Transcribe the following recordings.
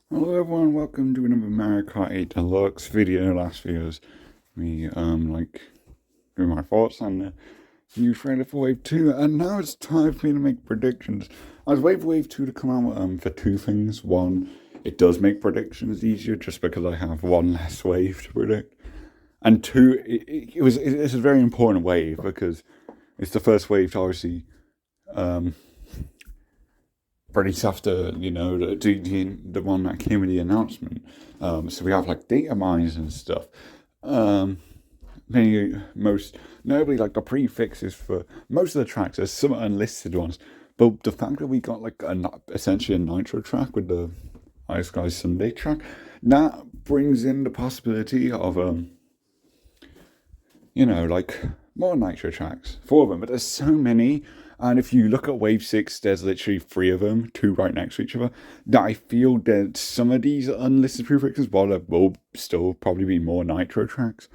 Hello everyone, welcome to another Mario Kart 8 Deluxe video. Last video was me, doing my thoughts on the new trailer for Wave 2, and now it's time for me to make predictions. I was waiting for Wave 2 to come out, for two things. One, it does make predictions easier just because I have one less wave to predict. And two, it's a very important wave because it's the first wave to obviously, release after, the one that came with the announcement. So we have like data mines and stuff. Most notably, like the prefixes for most of the tracks. There's some unlisted ones, but the fact that we got like essentially a nitro track with the Ice Guy Sunday track, that brings in the possibility of like more nitro tracks, four of them. But there's so many. And if you look at Wave 6, there's literally three of them, two right next to each other, that I feel that some of these unlisted prefixes, while there will still probably be more nitro tracks,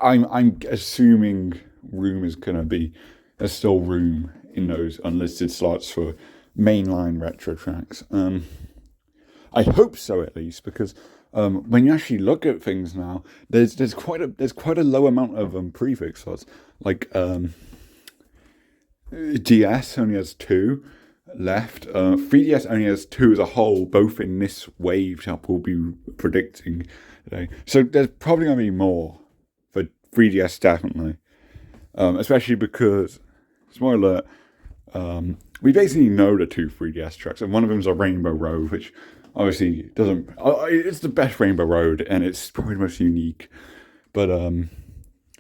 I'm assuming room is going to be, there's still room in those unlisted slots for mainline retro tracks. I hope so, at least, because when you actually look at things now, there's quite a low amount of prefix slots. Like DS only has two left. 3DS only has two as a whole, both in this wave that we'll be predicting today. So there's probably going to be more for 3DS, definitely. Especially because, spoiler alert, we basically know the two 3DS tracks, and one of them is a Rainbow Road, which obviously doesn't. It's the best Rainbow Road, and it's probably the most unique. But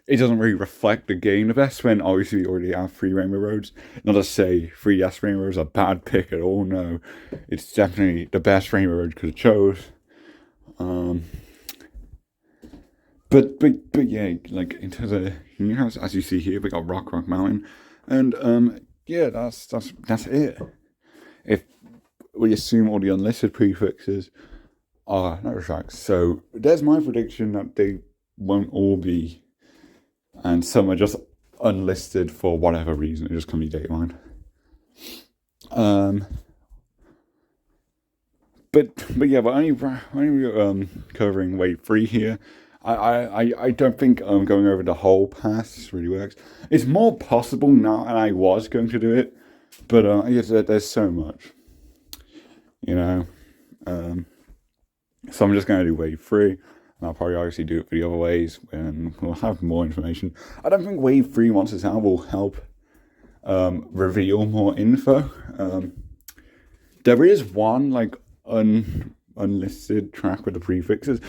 it doesn't really reflect the game the best when obviously we already have three Rainbow Roads. Not to say 3DS Rainbow Road is a bad pick at all, no. It's definitely the best Rainbow Road could have chose. But yeah, like in terms of new house, as you see here, we got Rock Mountain. And yeah, that's it. If we assume all the unlisted prefixes are no tracks. So there's my prediction that they won't all be, and some are just unlisted for whatever reason. It just can be data mined. But yeah, we're only covering Wave 3 here. I don't think going over the whole pass really works. It's more possible now, and I was going to do it, but there's so much, so I'm just going to do Wave 3. And I'll probably obviously do it for the other ways when we'll have more information. I don't think Wave 3, once it's out, will help reveal more info. There is one like unlisted track with the prefixes,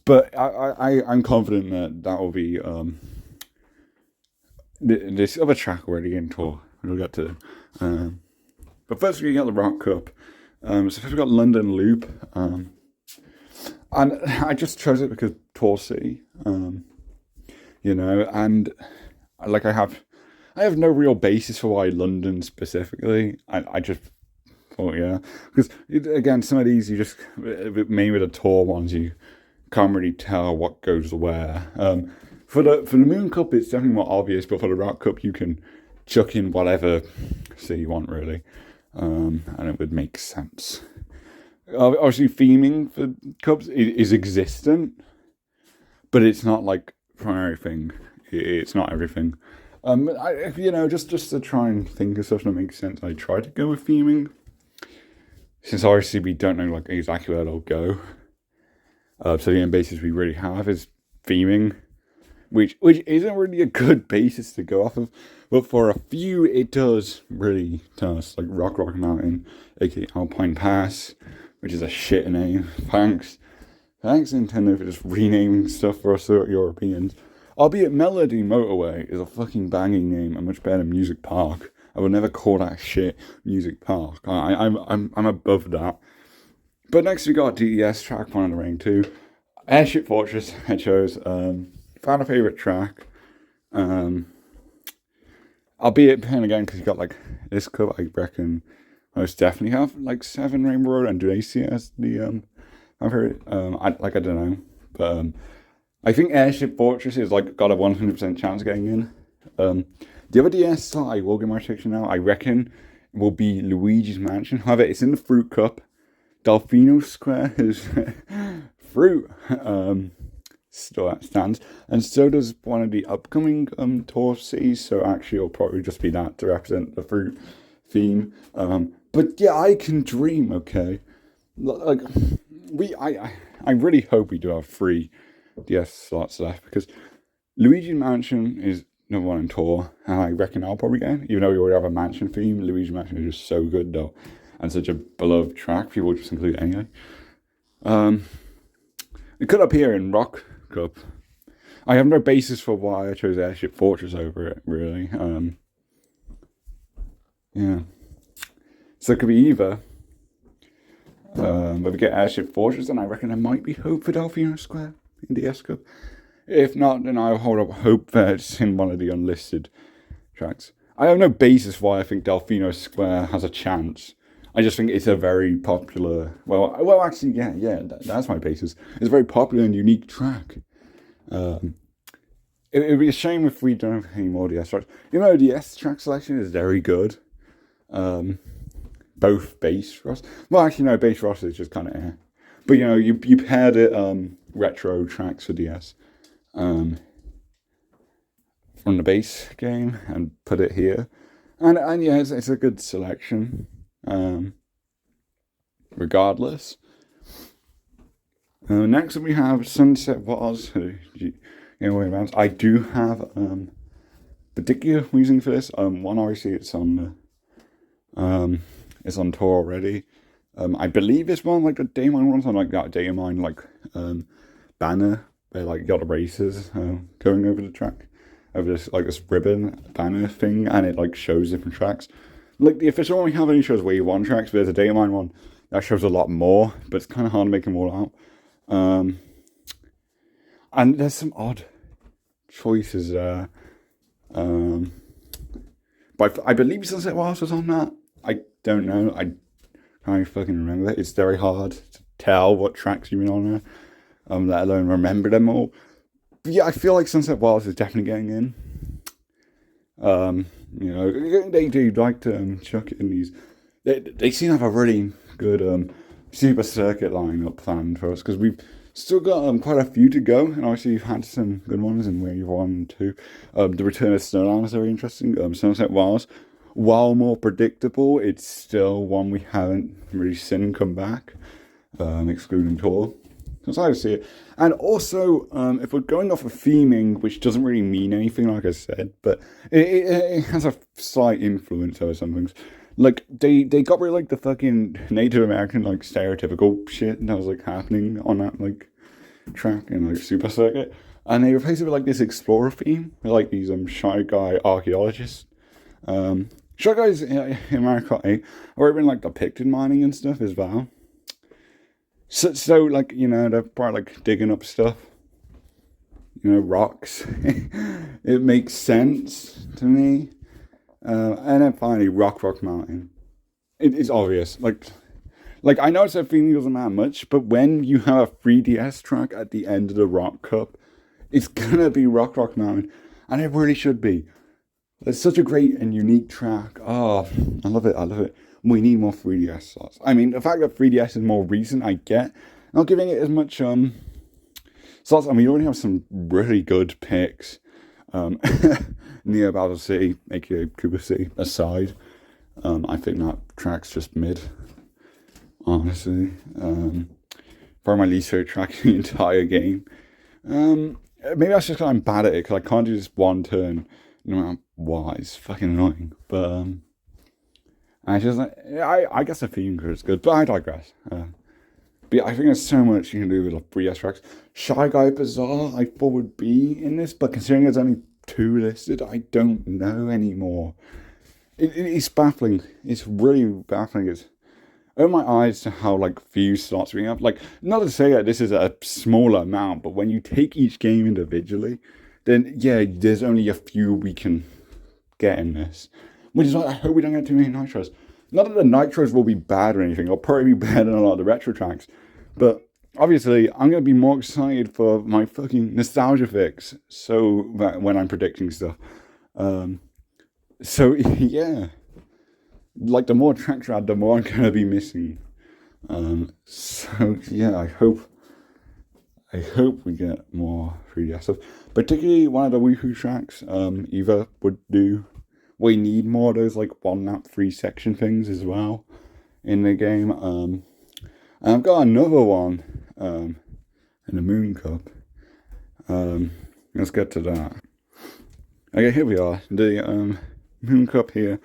but I'm confident that will be this other track already in tour. We'll get to. But first we got the Rock Cup. So first we got London Loop. And I just chose it because Tour City, and like I have no real basis for why London specifically. I just thought, yeah, because again, some of these you just, maybe with the tour ones, you can't really tell what goes where. For the Moon Cup, it's definitely more obvious, but for the Rock Cup, you can chuck in whatever city you want, really, and it would make sense. Obviously, theming for Cubs is existent, but it's not like primary thing. It's not everything. Just to try and think of stuff that makes sense, I try to go with theming, since obviously we don't know like exactly where it'll go. So the only basis we really have is theming, which isn't really a good basis to go off of. But for a few, it does really tell us, like Rock Mountain, aka Alpine Pass, which is a shit name. Thanks Nintendo for just renaming stuff for us Europeans. Albeit Melody Motorway is a fucking banging name and much better than Music Park. I would never call that shit Music Park. I'm above that. But next we got DES track 1 on the Rain 2. Airship Fortress, I chose. Found a favourite track. Albeit, and again, because you got like this cup, I reckon most definitely have like 7 Rainbow Road, and do they see it as the I've heard I don't know, but I think Airship Fortress is like got a 100% chance of getting in. The other DS slot I will give my prediction now, I reckon, will be Luigi's Mansion. However, it's in the Fruit Cup, Delfino Square is fruit still stands, and so does one of the upcoming tour cities. So actually, it'll probably just be that to represent the fruit theme. But yeah, I can dream. Okay, like I really hope we do have 3DS slots left because Luigi Mansion is number one in tour, and I reckon I'll probably get it. Even though we already have a mansion theme, Luigi Mansion is just so good though, and such a beloved track. People just include it anyway. It could appear in Rock Cup. I have no basis for why I chose Airship Fortress over it, really. Yeah. So it could be either. But we get Airship Fortress, and I reckon there might be hope for Delfino Square in the S Cup. If not, then I'll hold up hope that it's in one of the unlisted tracks. I have no basis why I think Delfino Square has a chance. I just think it's a very popular... Well, actually, yeah, that's my basis. It's a very popular and unique track. It would be a shame if we don't have any more DS tracks. You know, the DS track selection is very good. Both bass Ross. Well, actually, no, bass Ross is just kind of air. But, you know, you paired it retro tracks for DS from the bass game and put it here. And yeah, it's a good selection. Regardless. Next we have Sunset Wars. I do have particular reason for this. One, obviously it's on tour already. I believe it's one like the Daemon one's on like that Daemon like banner where like you got the races going over the track. Over this ribbon banner thing, and it like shows different tracks. Like the official one we have only shows Wave 1 tracks, but there's a Daemon one that shows a lot more, but it's kind of hard to make them all out. And there's some odd choices there. But I believe Sunset Wars was on that. I don't know. I can't fucking remember. It's very hard to tell what tracks you've been on there, let alone remember them all. But yeah, I feel like Sunset Wars is definitely getting in. You know, they do like to chuck it in these. They seem to have a really good super circuit lineup planned for us because we've still got quite a few to go, and obviously you've had some good ones in Wave 1 and 2. The Return of Snowland is very interesting. Sunset Wars, while more predictable, it's still one we haven't really seen come back, excluding tour. That's how I see it. And also, if we're going off of theming, which doesn't really mean anything, like I said, but it has a slight influence over some things. Like, they got rid of, like, the fucking Native American, like, stereotypical shit that was, like, happening on that, like, track in, like, Super Circuit. And they replaced it with, like, this explorer theme, with, like, these, Shy Guy archaeologists. Shy Guys in Mario Kart 8 are even, like, depicted mining and stuff as well. So, like, you know, they're probably, like, digging up stuff. You know, rocks. It makes sense to me. And then finally, Rock Mountain. It's obvious. Like I know it's a feeling doesn't matter much, but when you have a 3DS track at the end of the Rock Cup, it's gonna be Rock Mountain. And it really should be. It's such a great and unique track. Oh, I love it. We need more 3DS slots. I mean, the fact that 3DS is more recent, I get. Not giving it as much slots. I mean, we already have some really good picks. Neo Battle City, aka Cooper City, aside. I think that track's just mid. Honestly. Probably my least favorite track in the entire game. Maybe that's just because I'm bad at it, because I can't do this one turn no matter what. It's fucking annoying. But I just I guess the theme is good, but I digress. But yeah, I think there's so much you can do with like 3DS tracks. Shy Guy Bazaar I thought would be in this, but considering there's only 2 listed, I don't know anymore. It's baffling. It's really baffling. It's opened my eyes to how like few slots we have. Like, not to say that this is a smaller amount, but when you take each game individually, then yeah, there's only a few we can get in this. Which is why I hope we don't get too many nitros. Not that the nitros will be bad or anything. They'll probably be better than a lot of the retro tracks. But obviously, I'm going to be more excited for my fucking nostalgia fix. So that when I'm predicting stuff. So yeah. Like the more tracks I add, the more I'm going to be missing. So yeah, I hope we get more 3DS stuff. Particularly one of the Wii tracks, either would do. We need more of those like one lap free section things as well in the game. And I've got another one in the Moon Cup. Let's get to that. Okay, here we are. The Moon Cup here.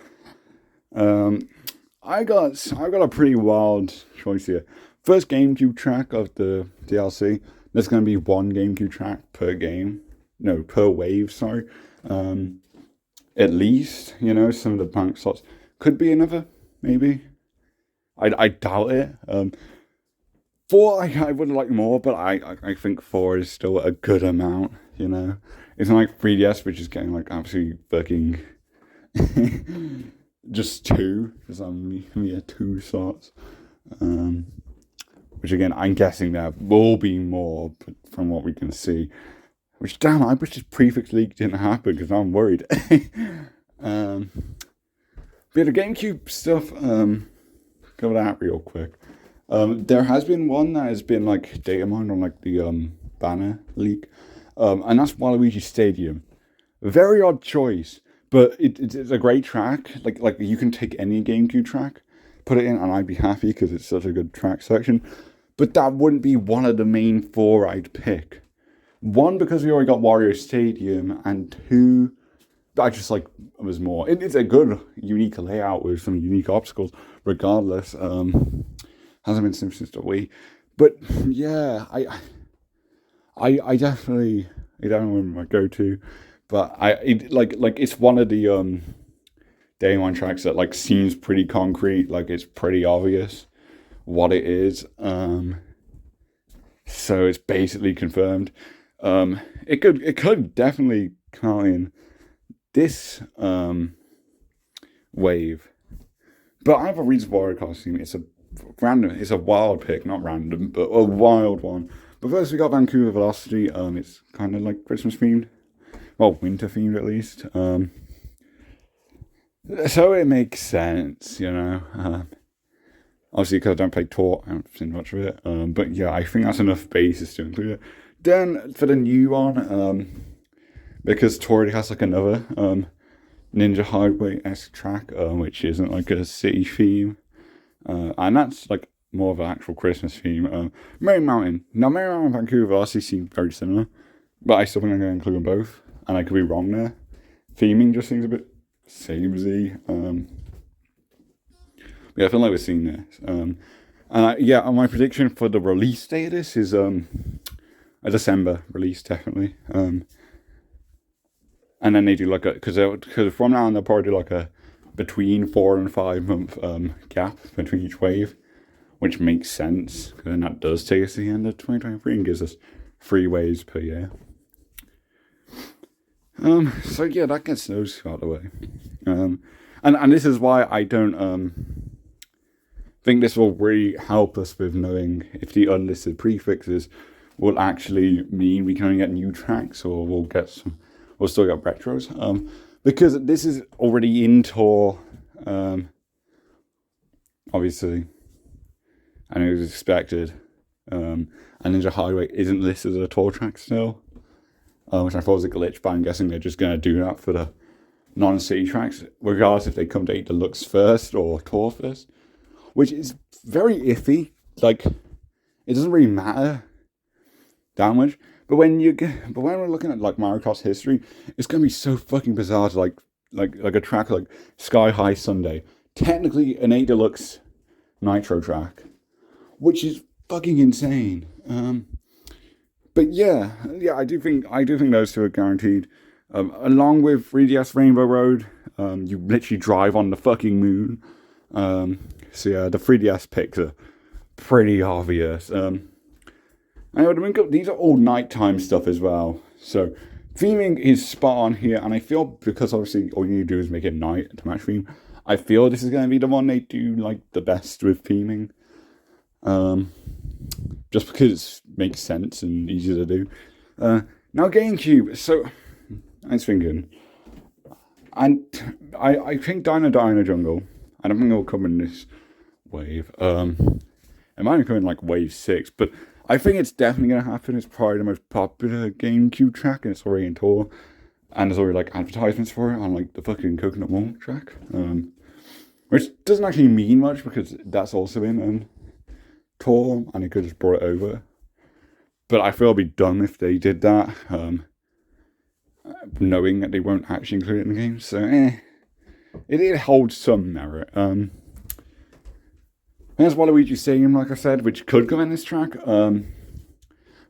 I got a pretty wild choice here. First GameCube track of the DLC. There's going to be one GameCube track per game. No, per wave, sorry. At least, some of the blank slots. Could be another, maybe. I doubt it. 4, I would like more, but I think 4 is still a good amount, It's not like 3DS, which is getting like absolutely fucking just 2, because I'm mere 2 slots. Which again, I'm guessing there will be more from what we can see. Which, damn, I wish this prefix leak didn't happen, because I'm worried. But yeah, the GameCube stuff, cover that real quick. There has been one that has been like data mined on like the banner leak, and that's Waluigi Stadium. Very odd choice, but it's a great track. Like you can take any GameCube track, put it in, and I'd be happy because it's such a good track selection. But that wouldn't be one of the main 4 I'd pick. 1, because we already got Wario Stadium, and 2, I just like it was more. It's a good, unique layout with some unique obstacles. Regardless, hasn't been since the Wii, but yeah, I definitely don't remember my go-to, but it's one of the day one tracks that like seems pretty concrete, like it's pretty obvious what it is. So it's basically confirmed. It could definitely come out in this wave, but I have a reason for Wario Colosseum. It's a wild pick, not random, but a wild one. But first we got Vancouver Velocity. It's kind of like Christmas themed, well, winter themed at least. So it makes sense, Obviously, because I don't play Tour, I haven't seen much of it. But yeah, I think that's enough basis to include it. Then for the new one, because Tour already has like another Ninja Highway-esque track, which isn't like a city theme, and that's like more of an actual Christmas theme. Merry Mountain. Now, Merry Mountain and Vancouver Velocity seem very similar, but I still think I'm going to include them both, and I could be wrong there. Theming just seems a bit samey. Yeah, I feel like we're seeing this. And my prediction for the release date of this is a December release, definitely. And then they do like because from now on they'll probably do like a between 4 and 5 month gap between each wave, which makes sense, because then that does take us to the end of 2023 and gives us 3 waves per year. So yeah, that gets those out of the way. And this is why I don't think this will really help us with knowing if the unlisted prefixes will actually mean we can only get new tracks, or we'll still get retros. Because this is already in Tour, obviously, and it was expected. And Ninja Highway isn't listed as a Tour track still, which I thought was a glitch, but I'm guessing they're just going to do that for the non-city tracks, regardless if they come to Deluxe first or Tour first, which is very iffy. Like, it doesn't really matter that much. But when we're looking at like Mario Kart's history, it's gonna be so fucking bizarre to like a track like Sky High Sunday, technically an A Deluxe Nitro track, which is fucking insane. But yeah, I do think those 2 are guaranteed. Along with 3DS Rainbow Road, you literally drive on the fucking moon. So yeah, the 3DS picks are pretty obvious. Anyway, these are all nighttime stuff as well. So theming is spot on here, and I feel because obviously all you need to do is make it night to match theme, I feel this is going to be the one they do like the best with theming. Just because it makes sense and easy to do. Now GameCube. So I was thinking, and I think Dino Jungle. I don't think it'll come in this wave. It might come in like Wave 6, but I think it's definitely going to happen. It's probably the most popular GameCube track, and it's already in tour. And there's already like advertisements for it on like the fucking Coconut Mall track. Which doesn't actually mean much because that's also in tour, and it could just brought it over. But I feel it'd be dumb if they did that, knowing that they won't actually include it in the game. So, it holds some merit. There's Waluigi Stadium, like I said, which could come in this track. That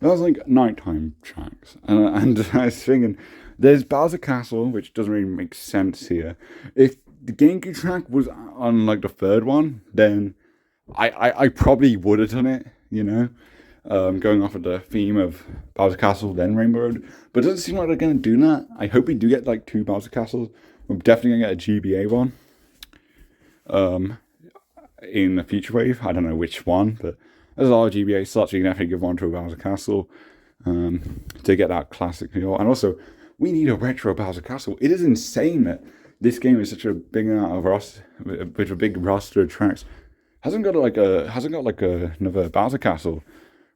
was like nighttime tracks. And I was thinking, there's Bowser Castle, which doesn't really make sense here. If the GameCube track was on like the third one, then I probably would have done it, you know? Going off of the theme of Bowser Castle, then Rainbow Road. But it doesn't seem like they're going to do that. I hope we do get like 2 Bowser Castles. We're definitely going to get a GBA one. In the future wave. I don't know which one, but there's a lot of GBA slots. You can definitely give one to a Bowser Castle to get that classic feel. And also, we need a retro Bowser Castle. It is insane that this game is such a big amount of with a big roster of tracks. Hasn't got another Bowser Castle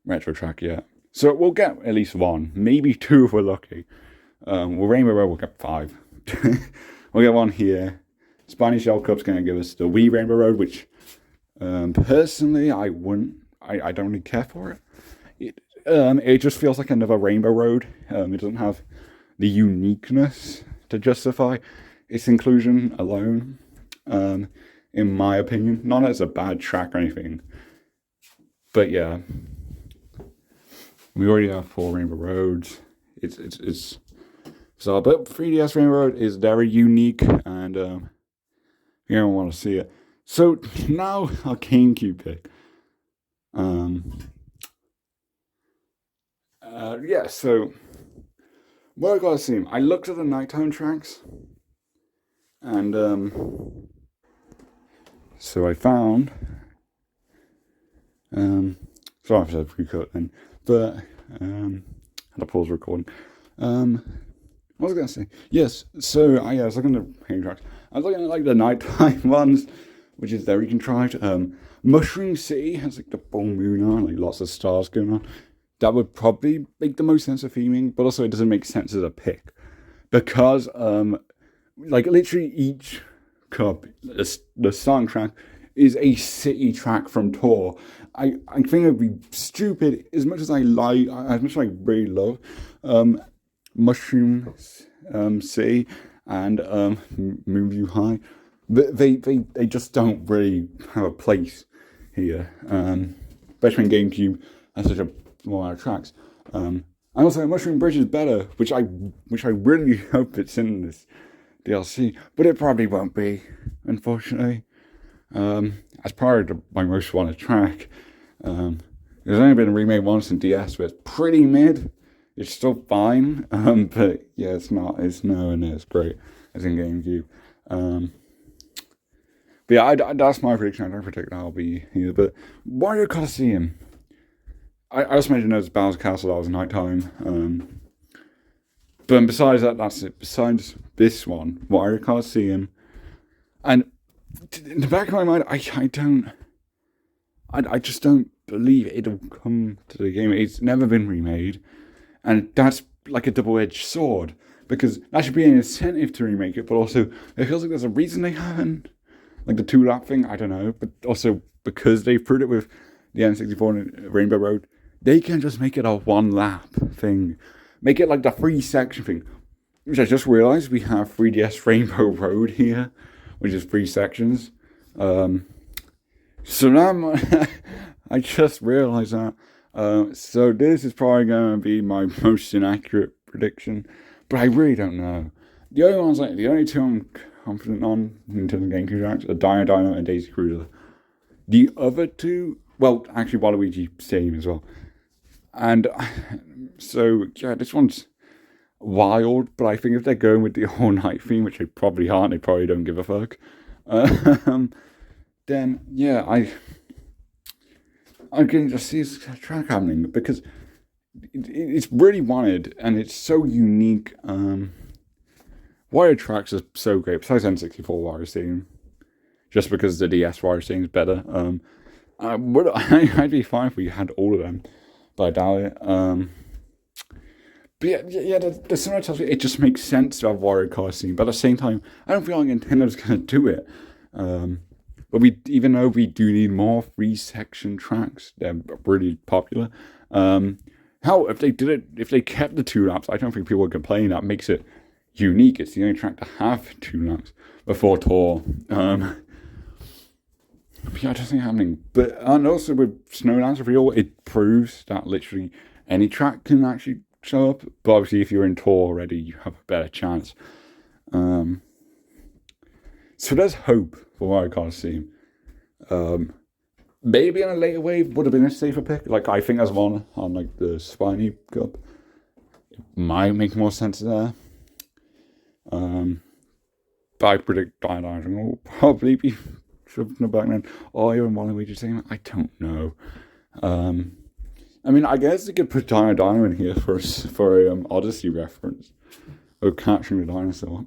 retro track yet. So we'll get at least 1, maybe 2 if we're lucky. Rainbow Road will get 5. We'll get 1 here. Spiny Shell Cup's going to give us the Wii Rainbow Road, which personally I don't really care for it. It just feels like another Rainbow Road. It doesn't have the uniqueness to justify its inclusion alone, in my opinion. Not as a bad track or anything, but yeah, we already have 4 Rainbow Roads. It's so, but 3DS Rainbow Road is very unique, and you don't want to see it. So now our GameCube pick. So Wario Colosseum. I looked at the nighttime tracks, and so I found. Sorry if I said pre-cut then, but had to pause recording. What was I going to say? Yes, so I was looking at the game tracks. I was looking at like the nighttime ones, which is very contrived. Mushroom City has like the full moon on, like lots of stars going on. That would probably make the most sense of theming, but also it doesn't make sense as a pick. Because, like literally each cup, the soundtrack is a city track from tour. I think it would be stupid, as much as I really love Mushroom City and Moonview High. They just don't really have a place here, especially in GameCube has such a lot of tracks. And also Mushroom Bridge is better, which I really hope it's in this DLC, but it probably won't be, unfortunately. As part of my most wanted track, there's only been remade once in DS, but it's pretty mid. It's still fine, but yeah, it's not. It's no, and it's great. It's in GameCube. But yeah, that's my prediction. I don't predict that'll be here. But Wario Colosseum. I also mentioned there's Bowser Castle. That was nighttime. But besides that, that's it. Besides this one, Wario Colosseum, and in the back of my mind, I just don't believe it'll come to the game. It's never been remade, and that's like a double-edged sword, because that should be an incentive to remake it, but also it feels like there's a reason they haven't. Like the 2-lap thing, I don't know, but also because they've proved it with the N64 and Rainbow Road, they can just make it a 1-lap thing. Make it like the 3-section thing, which I just realised we have 3DS Rainbow Road here, which is 3 sections. So now I just realised that. So this is probably going to be my most inaccurate prediction, but I really don't know. The only 2 I'm confident on in terms of GameCube tracks are Dino Dino and Daisy Cruiser. The other 2, well, actually Waluigi Stadium as well. And so yeah, this one's wild, but I think if they're going with the all-night theme, which they probably aren't, they probably don't give a fuck. Then yeah, I'm going to see this track happening, because it's really wanted and it's so unique. Wario tracks are so great, besides N64 Wario Stadium, just because the DS Wario Stadium is better. I'd be fine if we had all of them, but I doubt it. But yeah, the cinema tells me it just makes sense to have Wario Colosseum, but at the same time, I don't feel like Nintendo's gonna do it. But even though we do need more 3-section tracks, they're really popular. Hell, if they did it, if they kept the 2 laps, I don't think people would complain. That makes it unique. It's the only track to have 2 laps before tour. But yeah, I just think happening. But and also with Snowdance Real, it proves that literally any track can actually show up. But obviously, if you're in tour already, you have a better chance. So there's hope for Wario Colosseum. Maybe in a later wave would have been a safer pick. Like I think there's one on like the Spiny Cup. It might make more sense there. But I predict Dino will probably be shoved in the back then. Or even Waluigi Stadium. I don't know. I mean, I guess they could put Dino in here for a Odyssey reference. Or catching the dinosaur.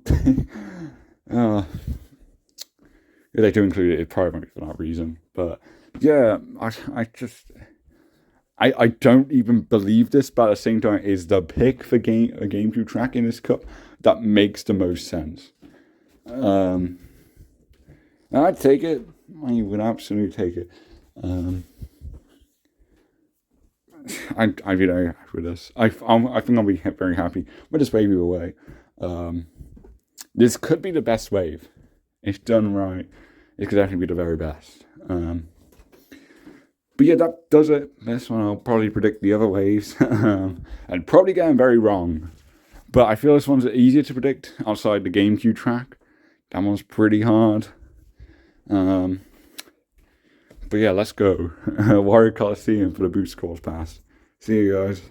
If they do include it, it probably won't be for that reason. But yeah, I don't even believe this, but at the same time, is the pick for a GameCube track in this cup that makes the most sense. And I'd take it. I would absolutely take it. I'd be very happy with this. I think I'll be very happy with this wave either way. This could be the best wave. If done right, it could definitely be the very best. But yeah, that does it. This one I'll probably predict the other waves. And probably get them very wrong. But I feel this one's easier to predict outside the GameCube track. That one's pretty hard. But yeah, let's go. Wario Colosseum for the Boost Course Pass. See you guys.